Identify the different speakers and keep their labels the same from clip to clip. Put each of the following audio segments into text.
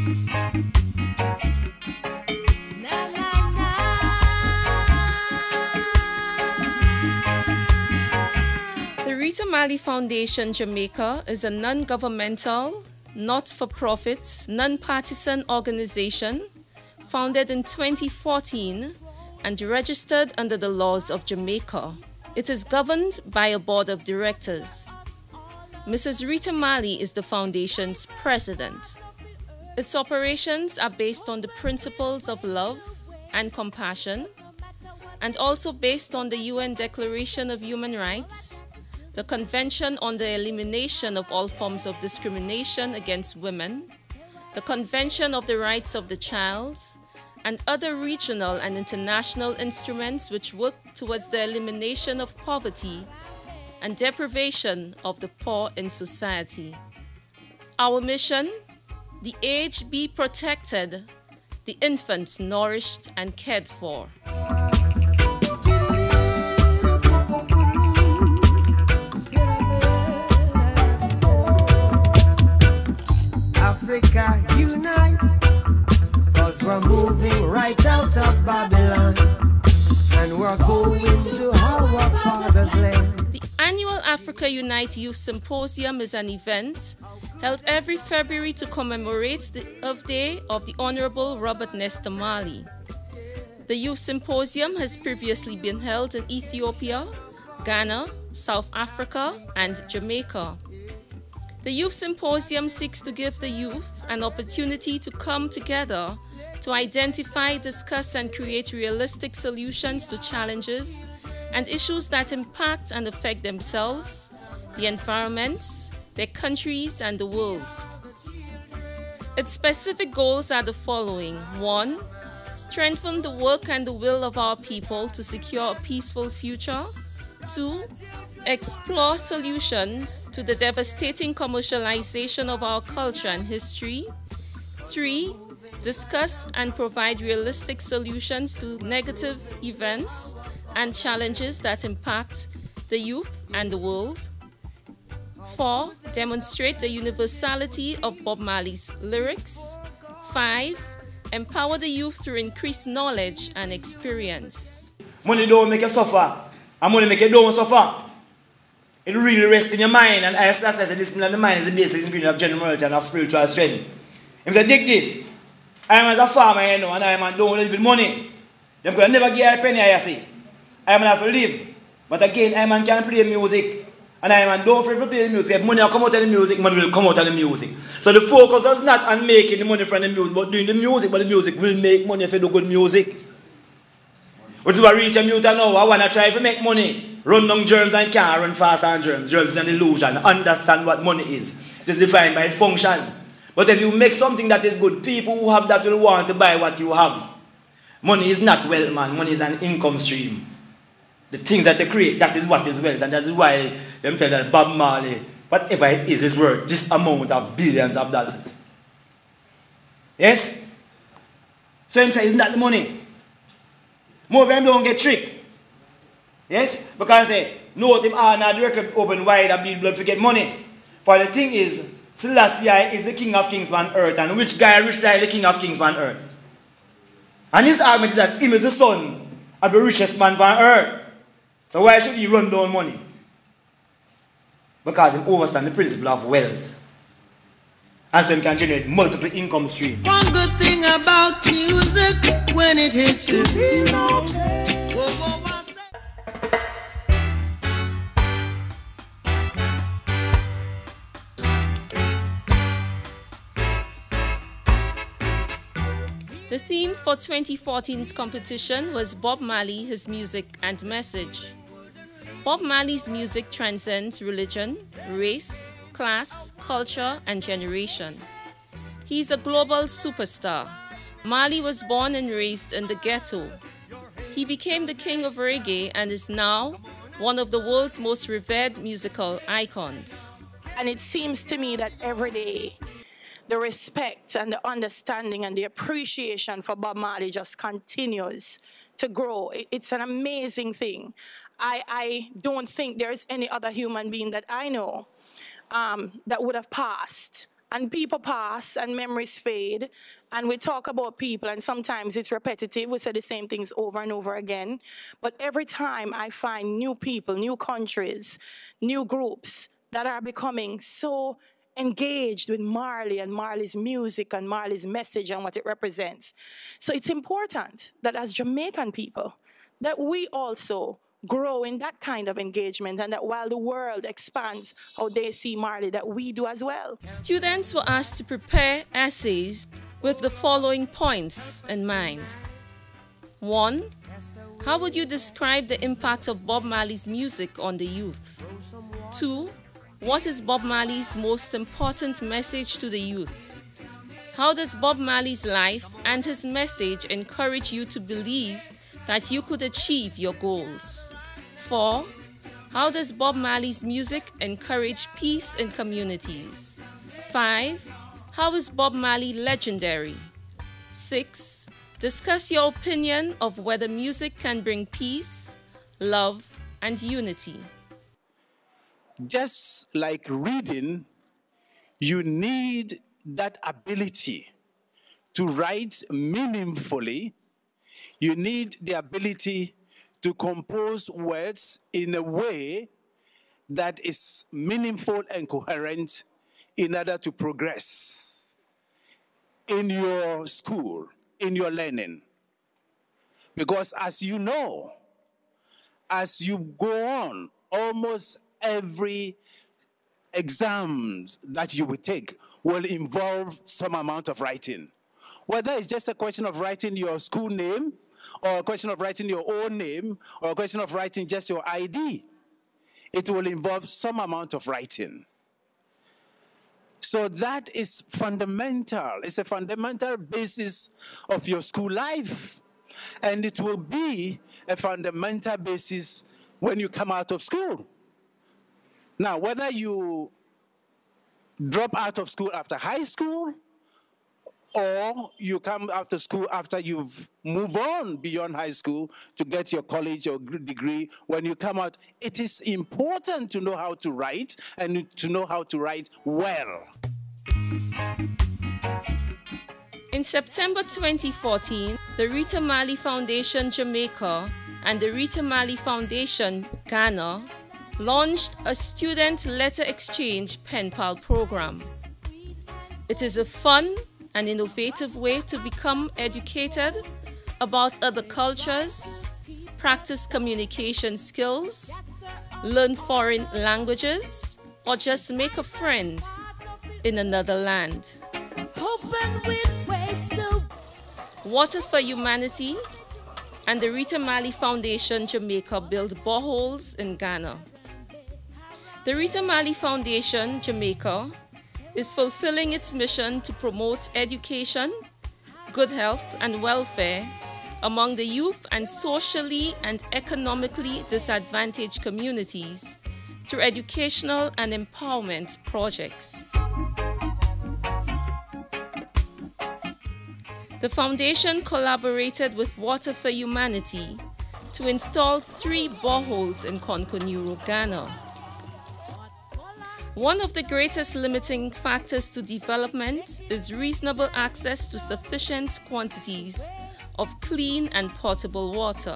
Speaker 1: The Rita Marley Foundation Jamaica is a non-governmental, not-for-profit, non-partisan organization founded in 2014 and registered under the laws of Jamaica. It is governed by a board of directors. Mrs. Rita Marley is the foundation's president. Its operations are based on the principles of love and compassion, and also based on the UN Declaration of Human Rights, the Convention on the Elimination of All Forms of Discrimination Against Women, the Convention of the Rights of the Child, and other regional and international instruments which work towards the elimination of poverty and deprivation of the poor in society. Our mission: the aged be protected, the infants nourished and cared for.
Speaker 2: Africa unite, 'cause we're moving right out of Babylon, and we're going to our father's land.
Speaker 1: The annual Africa Unite Youth Symposium is an event held every February to commemorate the birthday of the Honorable Robert Nesta Marley. The Youth Symposium has previously been held in Ethiopia, Ghana, South Africa, and Jamaica. The Youth Symposium seeks to give the youth an opportunity to come together to identify, discuss, and create realistic solutions to challenges and issues that impact and affect themselves, the environment, their countries, and the world. Its specific goals are the following. 1. Strengthen the work and the will of our people to secure a peaceful future. 2. Explore solutions to the devastating commercialization of our culture and history. 3. Discuss and provide realistic solutions to negative events and challenges that impact the youth and the world. 4. Demonstrate the universality of Bob Marley's lyrics. 5. Empower the youth through increased knowledge and experience.
Speaker 3: Money don't make you suffer, and money make you don't suffer. It really rests in your mind, and as I said, discipline of the mind is the basic ingredient of general morality and of spiritual strength. If they dig this, I am as a farmer, you know, and I am don't live with money. Them could never give a penny, I see. I am have to live, but again, I man can play music, and I man don't afraid to play the music. If money will come out of the music, money will come out of the music. So the focus is not on making the money from the music, but doing the music. But the music will make money if you do good music. Which is what reach a mutant now. I want to try to make money. Run down germs and can't run fast on germs. Germs is an illusion. Understand what money is. It is defined by its function. But if you make something that is good, people who have that will want to buy what you have. Money is not wealth, man. Money is an income stream. The things that you create, that is what is wealth. And that is why them tell that Bob Marley, whatever it is worth this amount of billions of dollars. Yes? So him say, isn't that the money? More of them don't get tricked. Yes? Because say, no, them are not the record open wide and bleed blood to get money. For the thing is, Selassie is the king of kings on earth, and which guy rich like the king of kings on earth? And his argument is that him is the son of the richest man on earth. So why should he run down money? Because he understands the principle of wealth. And so he can generate multiple income streams.
Speaker 2: One good thing about music, when it hits you,
Speaker 1: The theme for 2014's competition was Bob Marley, His Music and Message. Bob Marley's music transcends religion, race, class, culture, and generation. He's a global superstar. Marley was born and raised in the ghetto. He became the king of reggae and is now one of the world's most revered musical icons.
Speaker 4: And it seems to me that every day, the respect and the understanding and the appreciation for Bob Marley just continues to grow. It's an amazing thing. I don't think there's any other human being that I know that would have passed And people pass and memories fade. And we talk about people, and sometimes it's repetitive. We say the same things over and over again. But every time I find new people, new countries, new groups that are becoming so engaged with Marley and Marley's music and Marley's message and what it represents. So it's important that as Jamaican people, that we also grow in that kind of engagement, and that while the world expands how they see Marley, that we do as well.
Speaker 1: Students were asked to prepare essays with the following points in mind. 1. How would you describe the impact of Bob Marley's music on the youth? 2. What is Bob Marley's most important message to the youth? How does Bob Marley's life and his message encourage you to believe that you could achieve your goals? 4. How does Bob Marley's music encourage peace in communities? 5. How is Bob Marley legendary? 6. Discuss your opinion of whether music can bring peace, love, and unity.
Speaker 5: Just like reading, you need that ability to write meaningfully. You need the ability to compose words in a way that is meaningful and coherent in order to progress in your school, in your learning. Because as you know, as you go on, almost every exams that you will take will involve some amount of writing. Whether it's just a question of writing your school name, or a question of writing your own name, or a question of writing just your ID, it will involve some amount of writing. So that is fundamental. It's a fundamental basis of your school life. And it will be a fundamental basis when you come out of school. Now, whether you drop out of school after high school, or you come after school after you've moved on beyond high school to get your college or degree, when you come out, it is important to know how to write and to know how to write well.
Speaker 1: In September 2014, the Rita Marley Foundation Jamaica and the Rita Marley Foundation Ghana launched a student letter exchange pen pal program. It is a fun and innovative way to become educated about other cultures, practice communication skills, learn foreign languages, or just make a friend in another land. Water for Humanity and the Rita Marley Foundation Jamaica build boreholes in Ghana. The Rita Marley Foundation Jamaica is fulfilling its mission to promote education, good health, and welfare among the youth and socially and economically disadvantaged communities through educational and empowerment projects. The foundation collaborated with Water for Humanity to install 3 boreholes in Konkonuro, Ghana. One of the greatest limiting factors to development is reasonable access to sufficient quantities of clean and potable water.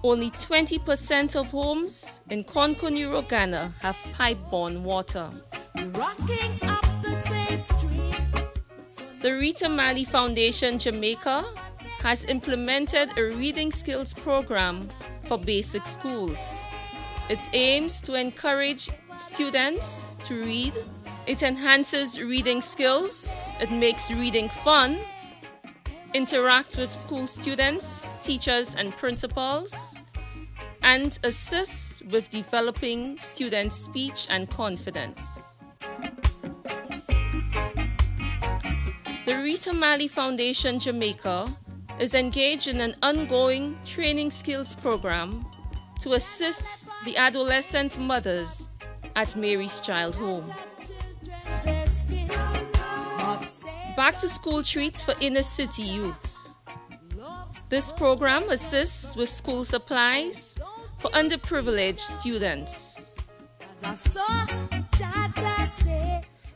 Speaker 1: Only 20% of homes in Konkonuro, Ghana have pipe-borne water. The Rita Marley Foundation Jamaica has implemented a reading skills program for basic schools. It aims to encourage students to read. It enhances reading skills. It makes reading fun. Interacts with school students, teachers, and principals, and assists with developing students' speech and confidence. The Rita Marley Foundation Jamaica is engaged in an ongoing training skills program to assist the adolescent mothers at Mary's Child Home. Back to school treats for inner city youth. This program assists with school supplies for underprivileged students.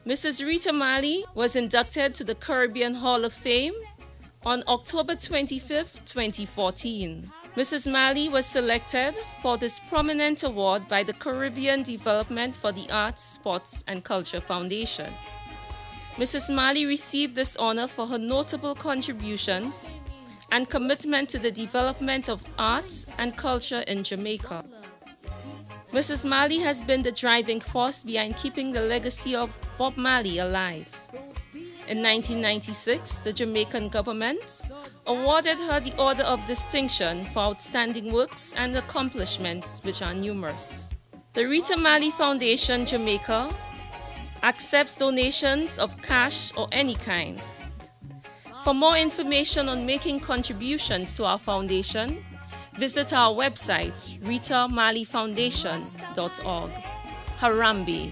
Speaker 1: Mrs. Rita Marley was inducted to the Caribbean Hall of Fame on October 25, 2014. Mrs. Marley was selected for this prominent award by the Caribbean Development for the Arts, Sports and Culture Foundation. Mrs. Marley received this honor for her notable contributions and commitment to the development of arts and culture in Jamaica. Mrs. Marley has been the driving force behind keeping the legacy of Bob Marley alive. In 1996, the Jamaican government awarded her the Order of Distinction for outstanding works and accomplishments, which are numerous. The Rita Marley Foundation Jamaica accepts donations of cash or any kind. For more information on making contributions to our foundation, visit our website, ritamarleyfoundation.org. Harambe.